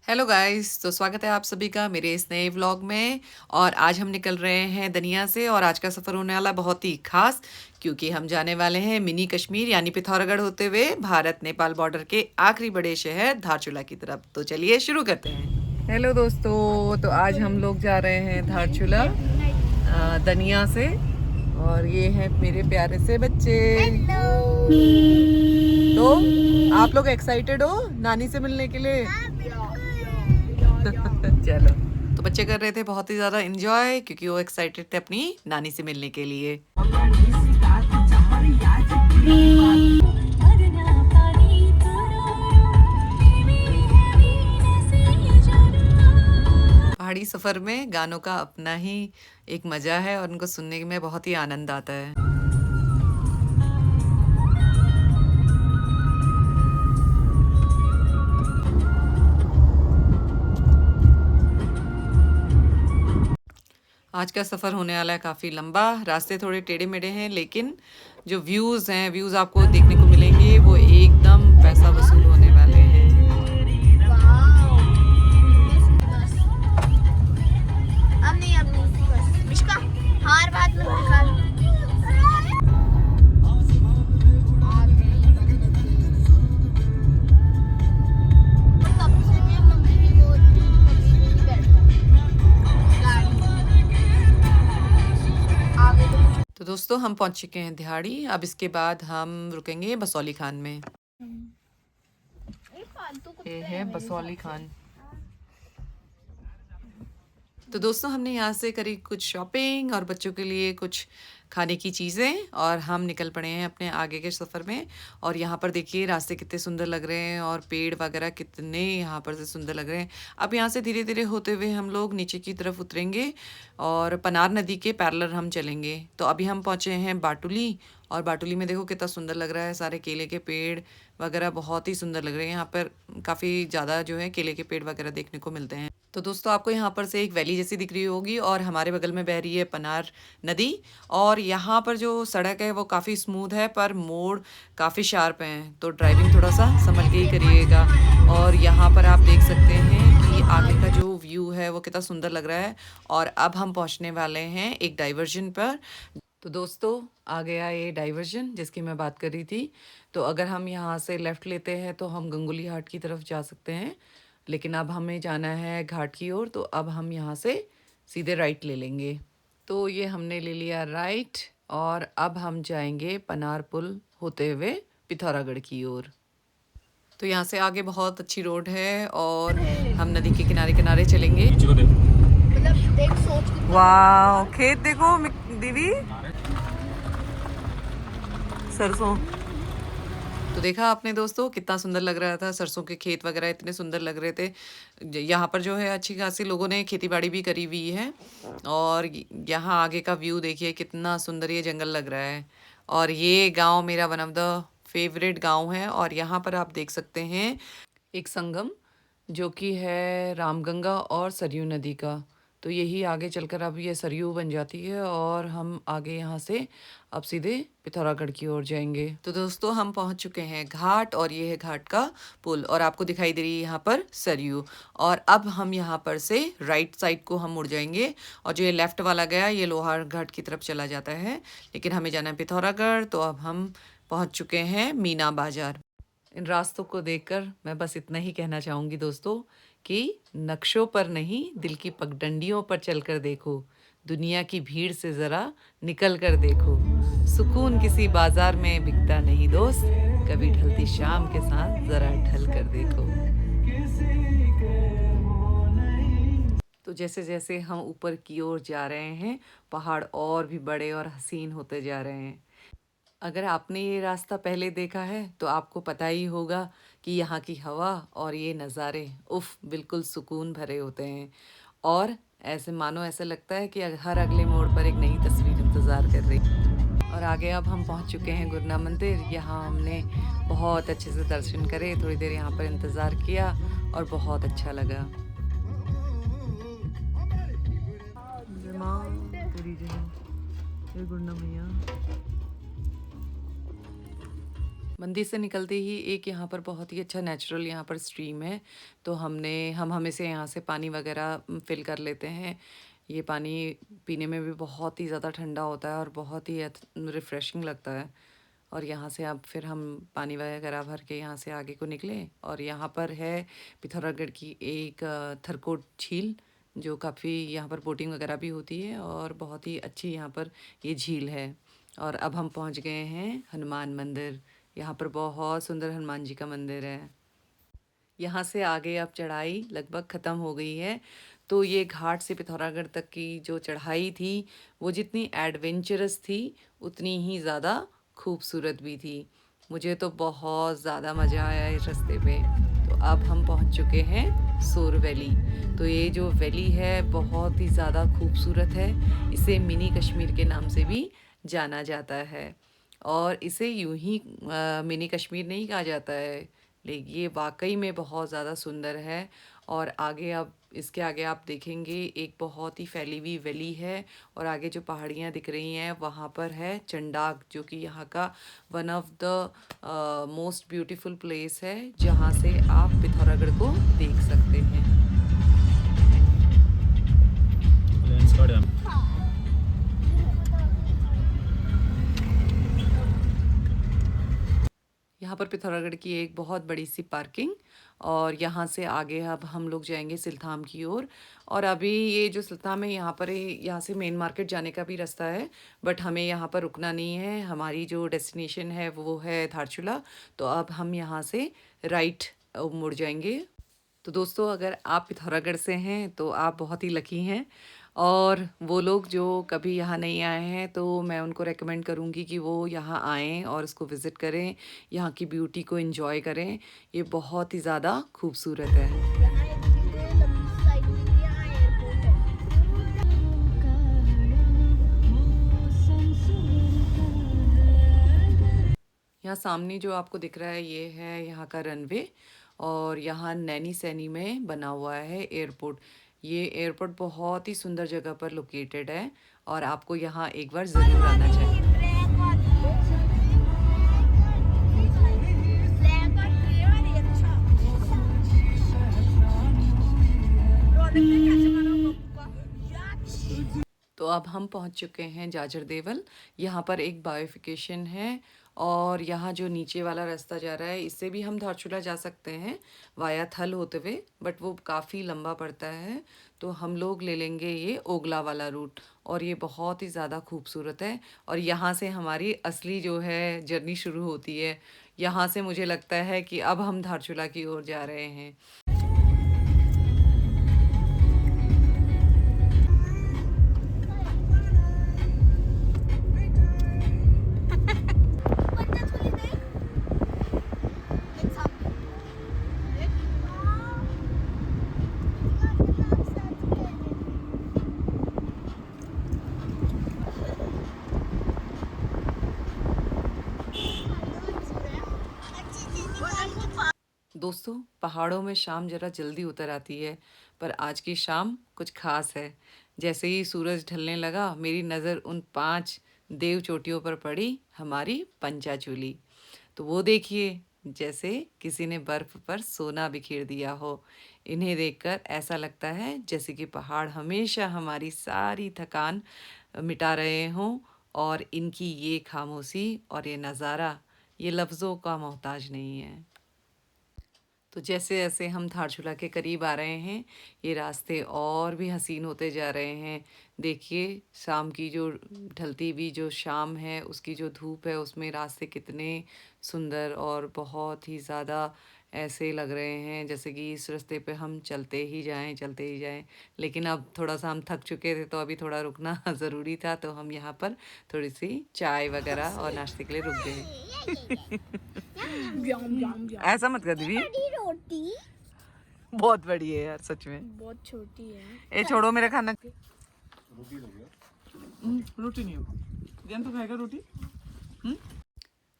Hello guys, तो स्वागत है आप सभी का मेरे इस नए व्लॉग में। और आज हम निकल रहे हैं दनिया से और आज का सफ़र होने वाला बहुत ही खास, क्योंकि हम जाने वाले हैं मिनी कश्मीर यानी पिथौरागढ़ होते हुए भारत नेपाल बॉर्डर के आखिरी बड़े शहर धारचूला की तरफ। तो चलिए शुरू करते हैं। हेलो दोस्तों, तो आज हम लोग जा रहे हैं धारचूला दनिया से। और ये हैं मेरे प्यारे से बच्चे। तो आप लोग एक्साइटेड हो नानी से मिलने के लिए? चलो। तो बच्चे कर रहे थे बहुत ही ज़्यादा एंजॉय, क्योंकि वो एक्साइटेड थे अपनी नानी से मिलने के लिए। पहाड़ी सफ़र में गानों का अपना ही एक मज़ा है और उनको सुनने में बहुत ही आनंद आता है। आज का सफ़र होने वाला है काफ़ी लंबा। रास्ते थोड़े टेढ़े मेढ़े हैं, लेकिन जो व्यूज़ आपको देखने को मिलेंगे वो एकदम पैसा वसूल होने वाले हैं। तो दोस्तों, हम पहुंच चुके हैं दिहाड़ी। अब इसके बाद हम रुकेंगे बसौली खान में। ये है बसौली खान। तो दोस्तों, हमने यहाँ से करी कुछ शॉपिंग और बच्चों के लिए कुछ खाने की चीज़ें, और हम निकल पड़े हैं अपने आगे के सफ़र में। और यहाँ पर देखिए रास्ते कितने सुंदर लग रहे हैं और पेड़ वगैरह कितने यहाँ पर से सुंदर लग रहे हैं। अब यहाँ से धीरे धीरे होते हुए हम लोग नीचे की तरफ उतरेंगे और पनार नदी के पैरेलल हम चलेंगे। तो अभी हम पहुँचे हैं बाटुली, और बाटुली में देखो कितना सुंदर लग रहा है। सारे केले के पेड़ वगैरह बहुत ही सुंदर लग रहे हैं। यहाँ पर काफ़ी ज़्यादा जो है केले के पेड़ वगैरह देखने को मिलते हैं। तो दोस्तों, आपको यहाँ पर से एक वैली जैसी दिख रही होगी और हमारे बगल में बह रही है पनार नदी। और यहाँ पर जो सड़क है वो काफ़ी स्मूथ है, पर मोड़ काफ़ी शार्प हैं, तो ड्राइविंग थोड़ा सा संभल के ही करिएगा। और यहाँ पर आप देख सकते हैं कि आगे का जो व्यू है वो कितना सुंदर लग रहा है। और अब हम पहुँचने वाले हैं एक डाइवर्जन पर। तो दोस्तों, आ गया ये डाइवर्जन जिसकी मैं बात कर रही थी। तो अगर हम यहाँ से लेफ़्ट लेते हैं तो हम गंगोली घाट की तरफ जा सकते हैं, लेकिन अब हमें जाना है घाट की ओर, तो अब हम यहाँ से सीधे राइट ले लेंगे। तो ये हमने ले लिया राइट, और अब हम जाएंगे पनार पुल होते हुए पिथौरागढ़ की ओर। तो यहाँ से आगे बहुत अच्छी रोड है और हम नदी के किनारे किनारे चलेंगे। वाह, खेत देखो दीदी, सरसों। तो देखा आपने दोस्तों कितना सुंदर लग रहा था, सरसों के खेत वगैरह इतने सुंदर लग रहे थे। यहाँ पर जो है अच्छी खासी लोगों ने खेती बाड़ी भी करी हुई है। और यहाँ आगे का व्यू देखिए कितना सुंदर ये जंगल लग रहा है। और ये गांव मेरा वन ऑफ द फेवरेट गांव है। और यहाँ पर आप देख सकते हैं एक संगम, जो कि है रामगंगा और सरयू नदी का। तो यही आगे चलकर अब ये सरयू बन जाती है और हम आगे यहाँ से अब सीधे पिथौरागढ़ की ओर जाएंगे। तो दोस्तों, हम पहुँच चुके हैं घाट, और ये है घाट का पुल, और आपको दिखाई दे रही है यहाँ पर सरयू। और अब हम यहाँ पर से राइट साइड को हम मुड़ जाएंगे, और जो ये लेफ़्ट वाला गया ये लोहार घाट की तरफ चला जाता है, लेकिन हमें जाना है पिथौरागढ़। तो अब हम पहुँच चुके हैं मीना बाज़ार। इन रास्तों को देखकर मैं बस इतना ही कहना चाहूँगी दोस्तों, कि नक्शों पर नहीं दिल की पगडंडियों पर चलकर देखो, दुनिया की भीड़ से ज़रा निकल कर देखो, सुकून किसी बाजार में बिकता नहीं दोस्त, कभी ढलती शाम के साथ ज़रा ढल कर देखो। तो जैसे जैसे हम ऊपर की ओर जा रहे हैं, पहाड़ और भी बड़े और हसीन होते जा रहे हैं। अगर आपने ये रास्ता पहले देखा है तो आपको पता ही होगा कि यहाँ की हवा और ये नज़ारे उफ़ बिल्कुल सुकून भरे होते हैं। और ऐसे मानो ऐसा लगता है कि हर अगले मोड़ पर एक नई तस्वीर इंतज़ार कर रही है। और आगे अब हम पहुँच चुके हैं गुरना मंदिर। यहाँ हमने बहुत अच्छे से दर्शन करे, थोड़ी देर यहाँ पर इंतज़ार किया और बहुत अच्छा लगा। गुरना मैया। मंदिर से निकलते ही एक यहाँ पर बहुत ही अच्छा नेचुरल यहाँ पर स्ट्रीम है, तो हम हमेशा यहाँ से पानी वगैरह फ़िल कर लेते हैं। ये पानी पीने में भी बहुत ही ज़्यादा ठंडा होता है और बहुत ही रिफ़्रेशिंग लगता है। और यहाँ से अब फिर हम पानी वगैरह भर के यहाँ से आगे को निकले और यहाँ पर है पिथौरागढ़ की एक थरकोट झील, जो काफ़ी यहाँ पर बोटिंग वगैरह भी होती है और बहुत ही अच्छी यहाँ पर ये झील है। और अब हम पहुँच गए हैं हनुमान मंदिर। यहाँ पर बहुत सुंदर हनुमान जी का मंदिर है। यहाँ से आगे अब चढ़ाई लगभग ख़त्म हो गई है, तो ये घाट से पिथौरागढ़ तक की जो चढ़ाई थी वो जितनी एडवेंचरस थी उतनी ही ज़्यादा खूबसूरत भी थी। मुझे तो बहुत ज़्यादा मज़ा आया इस रास्ते पे। तो अब हम पहुँच चुके हैं सोर वैली। तो ये जो वैली है बहुत ही ज़्यादा खूबसूरत है। इसे मिनी कश्मीर के नाम से भी जाना जाता है और इसे यूं ही मिनी कश्मीर नहीं कहा जाता है, लेकिन ये वाकई में बहुत ज़्यादा सुंदर है। और आगे अब इसके आगे आप देखेंगे एक बहुत ही फैली हुई वैली है और आगे जो पहाड़ियाँ दिख रही हैं वहाँ पर है चंडाक, जो कि यहाँ का one of the most beautiful place है जहाँ से आप पिथौरागढ़ को देख सकते हैं। यहाँ पर पिथौरागढ़ की एक बहुत बड़ी सी पार्किंग और यहाँ से आगे अब हम लोग जाएंगे सिलथाम की ओर। और अभी ये जो सिलथाम है यहाँ पर यहाँ से मेन मार्केट जाने का भी रास्ता है, बट हमें यहाँ पर रुकना नहीं है। हमारी जो डेस्टिनेशन है वो है धारचूला, तो अब हम यहाँ से राइट मुड़ जाएंगे। तो दोस्तों, अगर आप पिथौरागढ़ से हैं तो आप बहुत ही लकी हैं, और वो लोग जो कभी यहाँ नहीं आए हैं तो मैं उनको रेकमेंड करूँगी कि वो यहाँ आएँ और इसको विज़िट करें, यहाँ की ब्यूटी को एंजॉय करें। ये बहुत ही ज़्यादा खूबसूरत है। यहाँ सामने जो आपको दिख रहा है ये है यहाँ का रनवे, और यहाँ नैनी सैनी में बना हुआ है एयरपोर्ट। ये एयरपोर्ट बहुत ही सुंदर जगह पर लोकेटेड है और आपको यहाँ एक बार ज़रूर आना चाहिए। तो अब हम पहुंच चुके हैं जाजर देवल। यहाँ पर एक बायोफिकेशन है और यहाँ जो नीचे वाला रास्ता जा रहा है इससे भी हम धारचूला जा सकते हैं वाया थल होते हुए, बट वो काफ़ी लंबा पड़ता है, तो हम लोग ले लेंगे ये ओगला वाला रूट। और ये बहुत ही ज़्यादा खूबसूरत है और यहाँ से हमारी असली जो है जर्नी शुरू होती है। यहाँ से मुझे लगता है कि अब हम धारचूला की ओर जा रहे हैं। दोस्तों, पहाड़ों में शाम ज़रा जल्दी उतर आती है, पर आज की शाम कुछ ख़ास है। जैसे ही सूरज ढलने लगा मेरी नज़र उन 5 देव चोटियों पर पड़ी, हमारी पंचाचूली। तो वो देखिए, जैसे किसी ने बर्फ़ पर सोना बिखेर दिया हो। इन्हें देखकर ऐसा लगता है जैसे कि पहाड़ हमेशा हमारी सारी थकान मिटा रहे हों, और इनकी ये खामोशी और ये नज़ारा ये लफ्ज़ों का मोहताज नहीं है। तो जैसे जैसे हम धारचूला के करीब आ रहे हैं ये रास्ते और भी हसीन होते जा रहे हैं। देखिए, शाम की जो ढलती हुई जो शाम है उसकी जो धूप है उसमें रास्ते कितने सुंदर और बहुत ही ज़्यादा ऐसे लग रहे हैं जैसे कि इस रास्ते पे हम चलते ही जाएं। लेकिन अब थोड़ा सा हम थक चुके थे तो अभी थोड़ा रुकना ज़रूरी था, तो हम यहाँ पर थोड़ी सी चाय वगैरह और नाश्ते के लिए रुक गए। ऐसा मत कर दीदी, रोटी बहुत बड़ी है यार, सच में बहुत छोटी है। ए छोड़ो मेरा खाना। रोटी नहीं होगी, जैन तो खाएगा रोटी।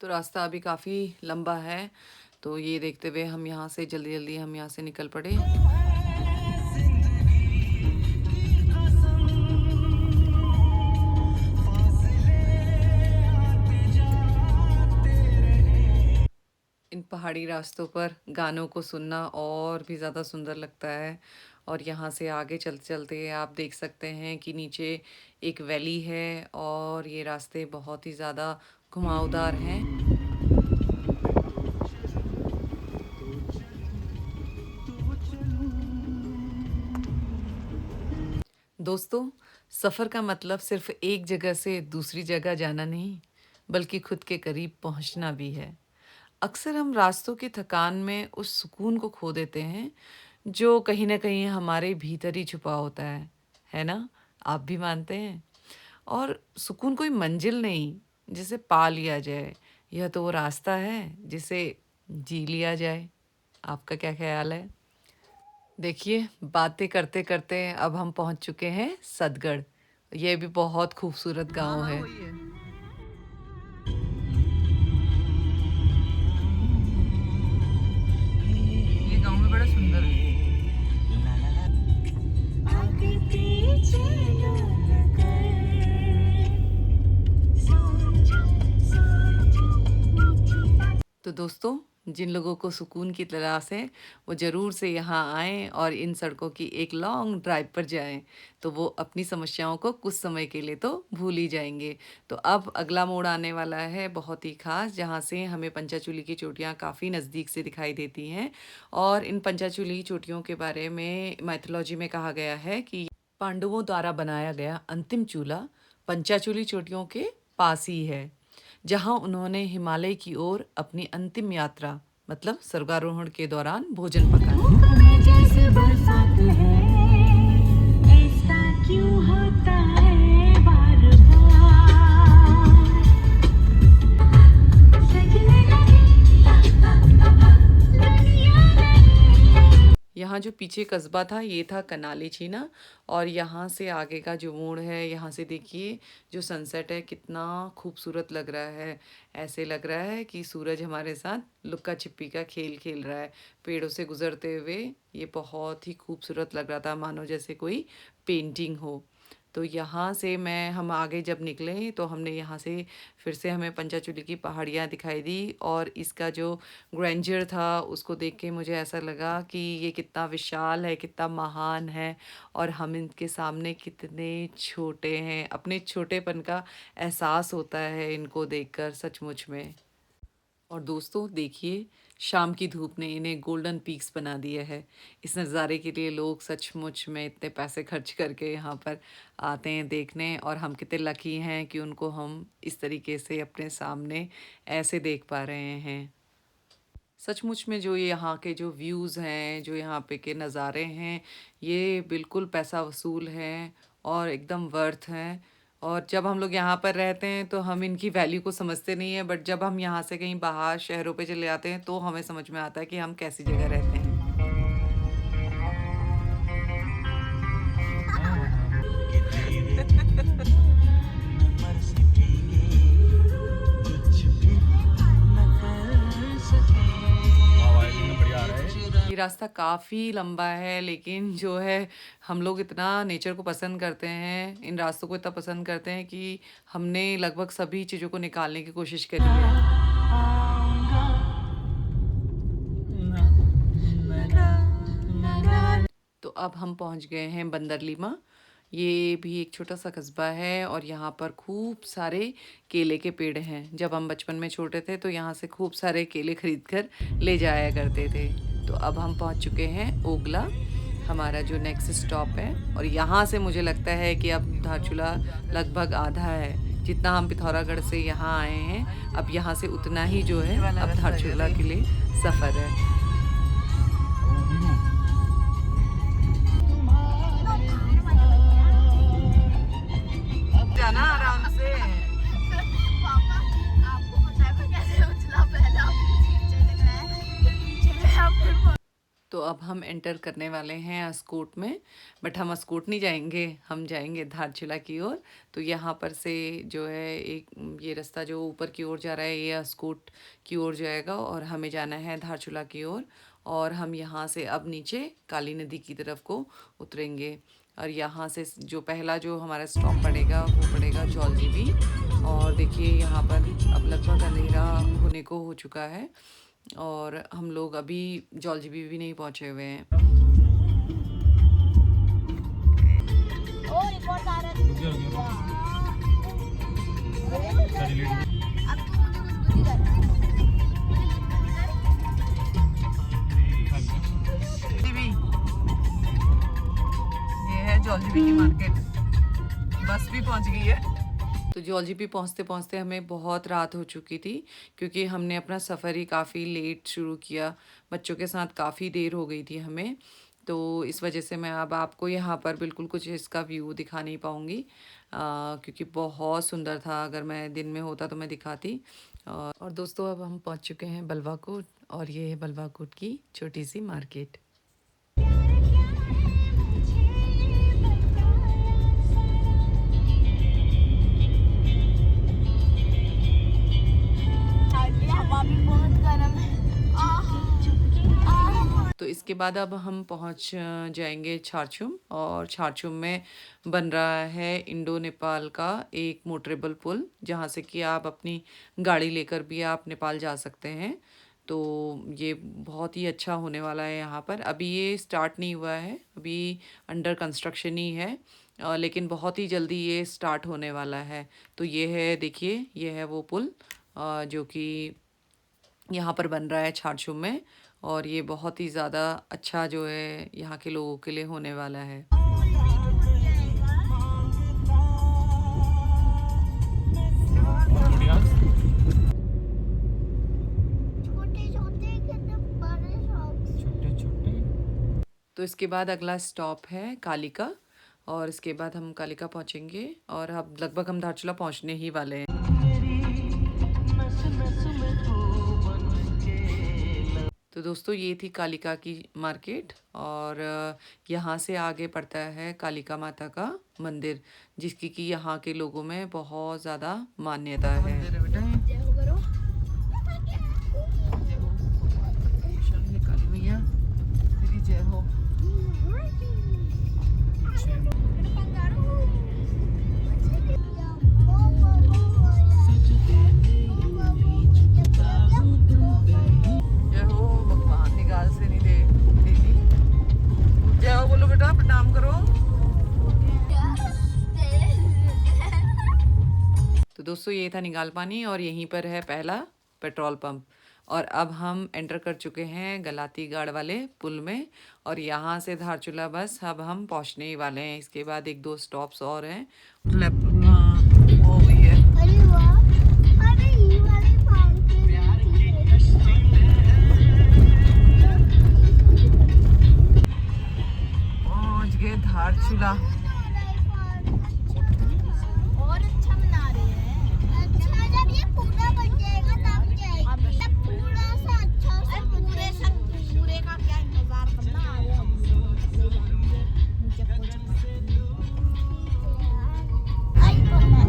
तो रास्ता अभी काफ़ी लंबा है, तो ये देखते हुए हम यहाँ से जल्दी हम यहाँ से निकल पड़े। पहाड़ी रास्तों पर गानों को सुनना और भी ज़्यादा सुंदर लगता है। और यहाँ से आगे चलते-चलते आप देख सकते हैं कि नीचे एक वैली है और ये रास्ते बहुत ही ज़्यादा घुमावदार हैं। दोस्तों, सफ़र का मतलब सिर्फ़ एक जगह से दूसरी जगह जाना नहीं, बल्कि खुद के करीब पहुँचना भी है। अक्सर हम रास्तों की थकान में उस सुकून को खो देते हैं, जो कहीं न कहीं हमारे भीतर ही छुपा होता है ना? आप भी मानते हैं? और सुकून कोई मंजिल नहीं, जिसे पा लिया जाए, यह तो वो रास्ता है, जिसे जी लिया जाए। आपका क्या ख़्याल है? देखिए, बातें करते-करते अब हम पहुँच चुके हैं सतगढ़। ये भी बहुत खूबसूरत गाँव है। ये गाँव भी बड़ा सुंदर है। आगे पीछे डोल कर सोचो तो दोस्तों, जिन लोगों को सुकून की तलाश है, वो ज़रूर से यहाँ आएँ और इन सड़कों की एक लॉन्ग ड्राइव पर जाएँ, तो वो अपनी समस्याओं को कुछ समय के लिए तो भूल ही जाएँगे। तो अब अगला मोड़ आने वाला है बहुत ही ख़ास, जहाँ से हमें पंचाचूली की चोटियाँ काफ़ी नज़दीक से दिखाई देती हैं। और इन पंचाचूली चोटियों के बारे में माइथोलॉजी में कहा गया है कि पांडवों द्वारा बनाया गया अंतिम चूल्हा पंचाचूली चोटियों के पास ही है, जहां उन्होंने हिमालय की ओर अपनी अंतिम यात्रा मतलब स्वर्गारोहण के दौरान भोजन पकाया। में जैसे बरसात है ऐसा क्यों होता है बार बार सजने लगी दुनिया यहाँ जो पीछे कस्बा था ये था कनाली छीना। और यहाँ से आगे का जो मोड़ है, यहाँ से देखिए जो सनसेट है कितना खूबसूरत लग रहा है। ऐसे लग रहा है कि सूरज हमारे साथ लुक्का छिपी का खेल खेल रहा है पेड़ों से गुजरते हुए। ये बहुत ही खूबसूरत लग रहा था, मानो जैसे कोई पेंटिंग हो। तो यहाँ से हम आगे जब निकले तो हमने यहाँ से फिर से हमें पंचाचूली की पहाड़ियाँ दिखाई दी और इसका जो ग्रैंडयर था उसको देख के मुझे ऐसा लगा कि ये कितना विशाल है, कितना महान है और हम इनके सामने कितने छोटे हैं। अपने छोटेपन का एहसास होता है इनको देखकर सचमुच में। और दोस्तों देखिए, शाम की धूप ने इन्हें गोल्डन पीक्स बना दिया है। इस नज़ारे के लिए लोग सचमुच में इतने पैसे खर्च करके यहाँ पर आते हैं देखने, और हम कितने लकी हैं कि उनको हम इस तरीके से अपने सामने ऐसे देख पा रहे हैं। सचमुच में जो ये यहाँ के जो व्यूज़ हैं, जो यहाँ पे के नज़ारे हैं, ये बिल्कुल पैसा वसूल हैं और एकदम वर्थ हैं। और जब हम लोग यहाँ पर रहते हैं तो हम इनकी वैल्यू को समझते नहीं हैं, बट जब हम यहाँ से कहीं बाहर शहरों पे चले जाते हैं तो हमें समझ में आता है कि हम कैसी जगह रहते हैं। ये रास्ता काफ़ी लंबा है, लेकिन जो है हम लोग इतना नेचर को पसंद करते हैं, इन रास्तों को इतना पसंद करते हैं कि हमने लगभग सभी चीज़ों को निकालने की कोशिश करी है। तो अब हम पहुंच गए हैं बंदरलीमा। ये भी एक छोटा सा कस्बा है और यहाँ पर खूब सारे केले के पेड़ हैं। जब हम बचपन में छोटे थे तो यहाँ से खूब सारे केले खरीद कर ले जाया करते थे। तो अब हम पहुँच चुके हैं ओगला, हमारा जो नेक्स्ट स्टॉप है। और यहाँ से मुझे लगता है कि अब धारचूला लगभग आधा है। जितना हम पिथौरागढ़ से यहाँ आए हैं, अब यहाँ से उतना ही जो है अब धारचूला के लिए सफ़र है। जाना आराम से। पापा आपको पता है मैं कैसे उछला पहला पीछे लग रहा है पीछे में आप तो अब हम एंटर करने वाले हैं अस्कोट में, बट हम अस्कोट नहीं जाएंगे, हम जाएंगे धारचूला की ओर। तो यहाँ पर से जो है एक ये रास्ता जो ऊपर की ओर जा रहा है, ये अस्कोट की ओर जाएगा और हमें जाना है धारचूला की ओर। और हम यहाँ से अब नीचे काली नदी की तरफ को उतरेंगे। और यहाँ से जो पहला जो हमारा स्टॉप पड़ेगा वो पड़ेगा जौलजीबी। और देखिए यहाँ पर अब लगभग अंधेरा होने को हो चुका है। और हम लोग अभी जॉलजीबी भी नहीं पहुँचे हुए हैं। ओ रिकॉर्ड आ रहा है। अब तू मुझे कुछ बुद्धि कर। ये है जॉलजीबी की मार्केट। बस भी पहुंच गई है। तो जॉलजीबी पहुंचते पहुंचते हमें बहुत रात हो चुकी थी, क्योंकि हमने अपना सफ़र ही काफ़ी लेट शुरू किया। बच्चों के साथ काफ़ी देर हो गई थी हमें, तो इस वजह से मैं अब आपको यहाँ पर बिल्कुल कुछ इसका व्यू दिखा नहीं पाऊँगी, क्योंकि बहुत सुंदर था। अगर मैं दिन में होता तो मैं दिखाती। और दोस्तों अब हम पहुँच चुके हैं बलवाकोट, और ये है बलवाकोट की छोटी सी मार्केट। हवा भी बहुत गर्म है। तो इसके बाद अब हम पहुंच जाएंगे छारछुम, और छारछुम में बन रहा है इंडो नेपाल का एक मोटरेबल पुल, जहां से कि आप अपनी गाड़ी लेकर भी आप नेपाल जा सकते हैं। तो ये बहुत ही अच्छा होने वाला है यहाँ पर। अभी ये स्टार्ट नहीं हुआ है, अभी अंडर कंस्ट्रक्शन ही है, लेकिन बहुत ही जल्दी ये स्टार्ट होने वाला है। तो ये है, देखिए, ये है वो पुल जो कि यहाँ पर बन रहा है छारछुम में, और ये बहुत ही ज़्यादा अच्छा जो है यहाँ के लोगों के लिए होने वाला है। छोटे छोटे कितने बड़े शॉप्स। छोटे छोटे। तो इसके बाद अगला स्टॉप है कालिका, और इसके बाद हम कालिका पहुँचेंगे, और अब लगभग हम धारचूला पहुँचने ही वाले हैं। तो दोस्तों ये थी कालिका की मार्केट, और यहाँ से आगे पड़ता है कालिका माता का मंदिर, जिसकी कि यहाँ के लोगों में बहुत ज़्यादा मान्यता है। जय हो करो। काली मैया तेरी जय हो। जय हो, भगवान निगाह से नहीं दे देती। जय हो बोलो बेटा, प्रणाम करो। तो दोस्तों ये था निगाल पानी, और यहीं पर है पहला पेट्रोल पंप। और अब हम एंटर कर चुके हैं गलाती गाड़ वाले पुल में, और यहाँ से धारचूला बस अब हम पहुँचने ही वाले हैं। इसके बाद 1-2 स्टॉप्स और हैं। हो गई है। अरे वाह, अरे ये वाले पहुँच गए धारचूला। और अच्छा बना रहे हैं। अच्छा, जब ये पूरा बन जाएगा तब जाएगा, तब पूरा सा अच्छा सा पूरे का क्या इंतजार करना आ गया। आई मम्मा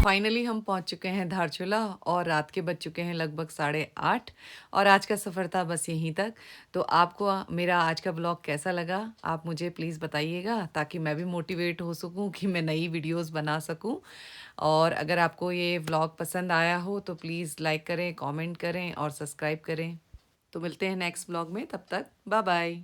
फाइनली हम पहुंच चुके हैं धारचूला, और रात के बज चुके हैं लगभग 8:30, और आज का सफ़र था बस यहीं तक। तो आपको मेरा आज का ब्लॉग कैसा लगा आप मुझे प्लीज़ बताइएगा, ताकि मैं भी मोटिवेट हो सकूं कि मैं नई वीडियोस बना सकूं। और अगर आपको ये व्लॉग पसंद आया हो तो प्लीज़ लाइक करें, कमेंट करें और सब्सक्राइब करें। तो मिलते हैं नेक्स्ट ब्लॉग में, तब तक बाय बाय।